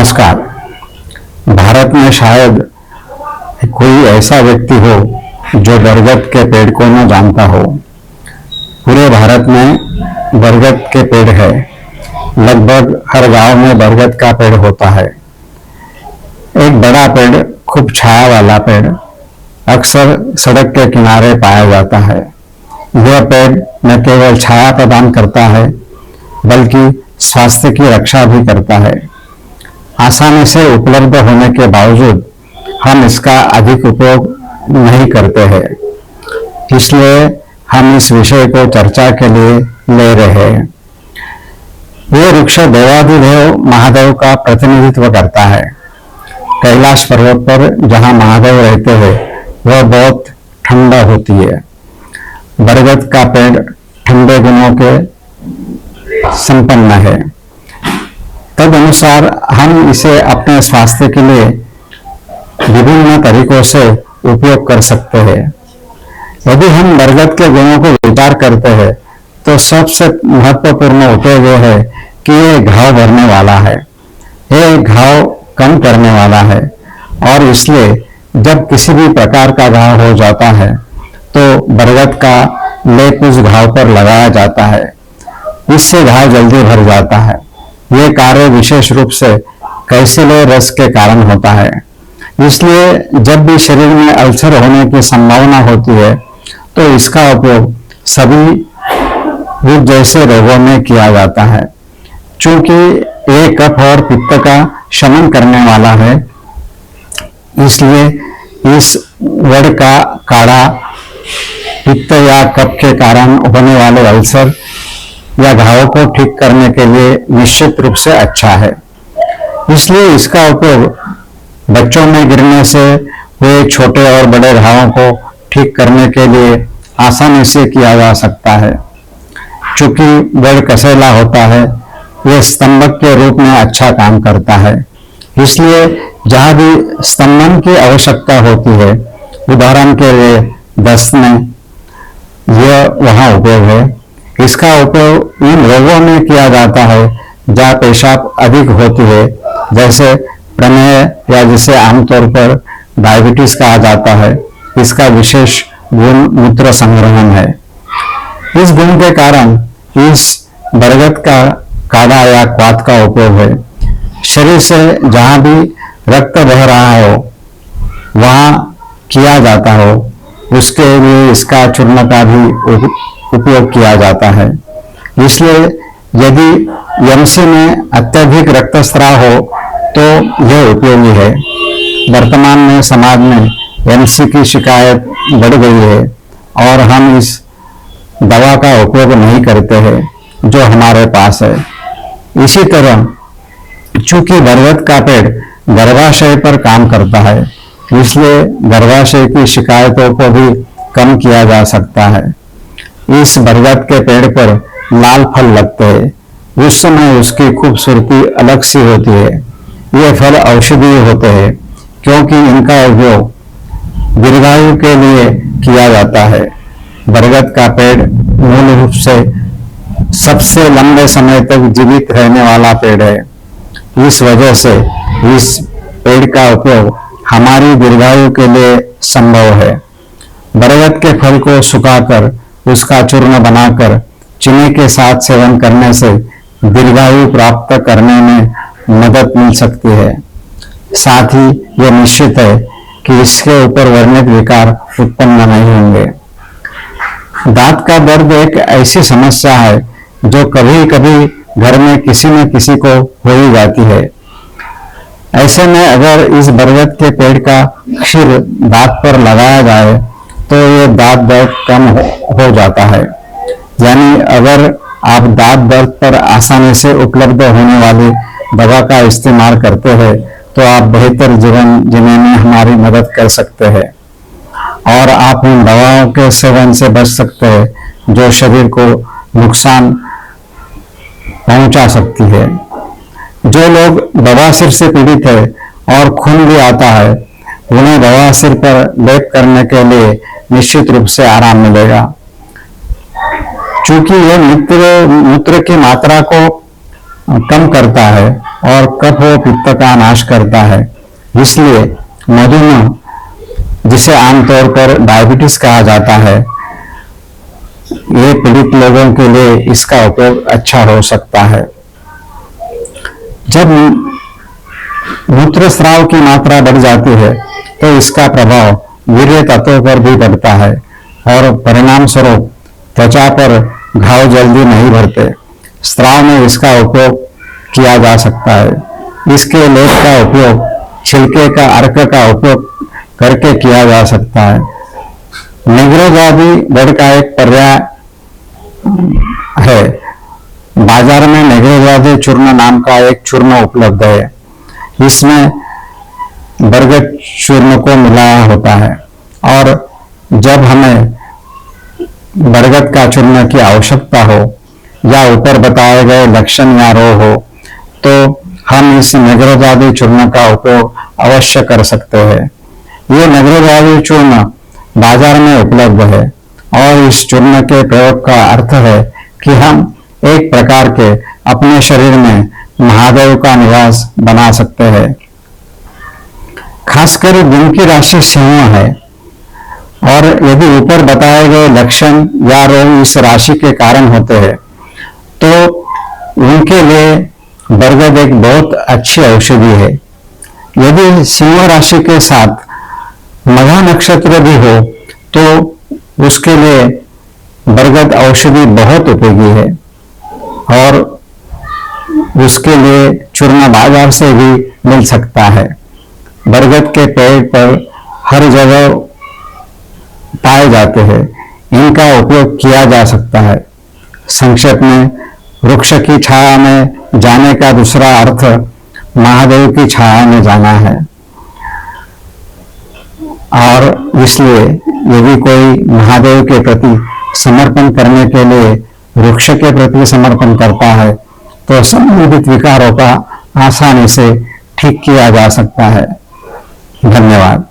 नमस्कार। भारत में शायद कोई ऐसा व्यक्ति हो जो बरगद के पेड़ को न जानता हो। पूरे भारत में बरगद के पेड़ है। लगभग हर गांव में बरगद का पेड़ होता है। एक बड़ा पेड़, खूब छाया वाला पेड़, अक्सर सड़क के किनारे पाया जाता है। यह पेड़ न केवल छाया प्रदान करता है बल्कि स्वास्थ्य की रक्षा भी करता है। आसानी से उपलब्ध होने के बावजूद हम इसका अधिक उपयोग नहीं करते हैं, इसलिए हम इस विषय को चर्चा के लिए ले रहे हैं। यह वृक्ष देवाधिदेव महादेव का प्रतिनिधित्व करता है। कैलाश पर्वत पर जहां महादेव रहते हैं वह बहुत ठंडा होती है। बरगद का पेड़ ठंडे गुणों के संपन्न है। तद अनुसार हम इसे अपने स्वास्थ्य के लिए विभिन्न तरीकों से उपयोग कर सकते हैं। यदि हम बरगद के गुणों को विचार करते हैं तो सबसे महत्वपूर्ण उपयोग यह है कि यह घाव भरने वाला है, यह घाव कम करने वाला है और इसलिए जब किसी भी प्रकार का घाव हो जाता है तो बरगद का लेप उस घाव पर लगाया जाता है। इससे घाव जल्दी भर जाता है। यह कार्य विशेष रूप से कैसिलो रस के कारण होता है। इसलिए जब भी शरीर में अल्सर होने की संभावना होती है तो इसका उपयोग सभी रूप जैसे रोगों में किया जाता है। चूंकि ये कफ और पित्त का शमन करने वाला है, इसलिए इस वड़ का काढ़ा पित्त या कफ के कारण होने वाले अल्सर या घावों को ठीक करने के लिए निश्चित रूप से अच्छा है। इसलिए इसका उपयोग बच्चों में गिरने से हुए छोटे और बड़े घावों को ठीक करने के लिए आसानी से किया जा सकता है। चूंकि वड़ कसेला होता है, यह स्तंभक के रूप में अच्छा काम करता है। इसलिए जहां भी स्तंभन की आवश्यकता होती है, उदाहरण के लिए दस्त में, यह वहां उपयोग है। इसका उपयोग इन रोगों में किया जाता है जहां पेशाब अधिक होती है, जैसे प्रमेह या जिसे आमतौर पर डायबिटीज कहा जाता है। इसका विशेष गुण मूत्र संग्रहण है। इस गुण के कारण इस बरगद का काढ़ा या क्वाथ का उपयोग है। शरीर से जहां भी रक्त बह रहा हो वहां किया जाता हो, उसके लिए इसका चूर्ण का भी उपयोग किया जाता है। इसलिए यदि एमसी में अत्यधिक रक्तस्राव हो तो यह उपयोगी है। वर्तमान में समाज में एमसी की शिकायत बढ़ गई है और हम इस दवा का उपयोग नहीं करते हैं जो हमारे पास है। इसी तरह चूंकि बरगद का पेड़ गर्भाशय पर काम करता है, इसलिए गर्भाशय की शिकायतों को भी कम किया जा सकता है। इस बरगद के पेड़ पर लाल फल लगते हैं। उस समय उसकी खूबसूरती अलग सी होती है। ये फल औषधीय होते हैं क्योंकि इनका उपयोग दीर्घायु के लिए किया जाता है। बरगद का पेड़ मूल रूप से सबसे लंबे समय तक जीवित रहने वाला पेड़ है। इस वजह से इस पेड़ का उपयोग हमारी दीर्घायु के लिए संभव है। बरगद के फल को सुखाकर उसका चूर्ण बनाकर चीनी के साथ सेवन करने से दीर्घायु प्राप्त करने में मदद मिल सकती है। साथ ही यह निश्चित है कि इसके ऊपर वर्णित विकार उत्पन्न नहीं होंगे। दांत का दर्द एक ऐसी समस्या है जो कभी कभी घर में किसी न किसी को हो ही जाती है। ऐसे में अगर इस बरगद के पेड़ का क्षीर दांत पर लगाया जाए तो ये दांत दर्द कम हो जाता है। यानी अगर आप दांत दर्द पर आसानी से उपलब्ध होने वाली दवा का इस्तेमाल करते हैं तो आप बेहतर जीवन जीने में हमारी मदद कर सकते हैं और आप उन दवाओं के सेवन से बच सकते हैं जो शरीर को नुकसान पहुंचा सकती है। जो लोग बवासीर से पीड़ित है और खून भी आता है, उन्हें बवासीर पर लेप करने के लिए निश्चित रूप से आराम मिलेगा। चूंकि यह मूत्र की मात्रा को कम करता है, और कफ व पित्त का नाश करता है। इसलिए मधुमेह, जिसे आमतौर पर डायबिटीज कहा जाता है, ये पीड़ित लोगों के लिए इसका उपयोग अच्छा हो सकता है। जब मूत्रस्राव की मात्रा बढ़ जाती है तो इसका प्रभाव वीर्य तत्वों पर भी पड़ता है और परिणाम स्वरूप त्वचा पर घाव जल्दी नहीं भरते। स्राव में इसका उपयोग किया जा सकता है। इसके लेप का उपयोग छिलके का अर्क का उपयोग करके किया जा सकता है। निग्रोजादी दड़ का एक पर्याय है। बाजार में निग्रोजादी चूर्ण नाम का एक चूर्ण उपलब्ध है। इसमें बरगद चूर्ण को मिलाया होता है और जब हमें बरगद का चूर्ण की आवश्यकता हो या ऊपर बताए गए लक्षण या रोग हो तो हम इस निग्रोजादी चूर्ण का उपयोग अवश्य कर सकते हैं। ये निग्रोजादी चूर्ण बाजार में उपलब्ध है और इस चूर्ण के प्रयोग का अर्थ है कि हम एक प्रकार के अपने शरीर में महादेव का निवास बना सकते हैं। खासकर जिनकी राशि सिंह है और यदि ऊपर बताए गए लक्षण या रोग इस राशि के कारण होते हैं तो उनके लिए बरगद एक बहुत अच्छी औषधि है। यदि सिंह राशि के साथ मघा नक्षत्र भी हो तो उसके लिए बरगद औषधि बहुत उपयोगी है और उसके लिए चूर्ण बाजार से भी मिल सकता है। बरगद के पेड़ पर हर जगह पाए जाते हैं। इनका उपयोग किया जा सकता है। संक्षेप में वृक्ष की छाया में जाने का दूसरा अर्थ महादेव की छाया में जाना है और इसलिए यदि कोई महादेव के प्रति समर्पण करने के लिए वृक्ष के प्रति समर्पण करता है तो संबंधित विकारों का आसानी से ठीक किया जा सकता है। धन्यवाद।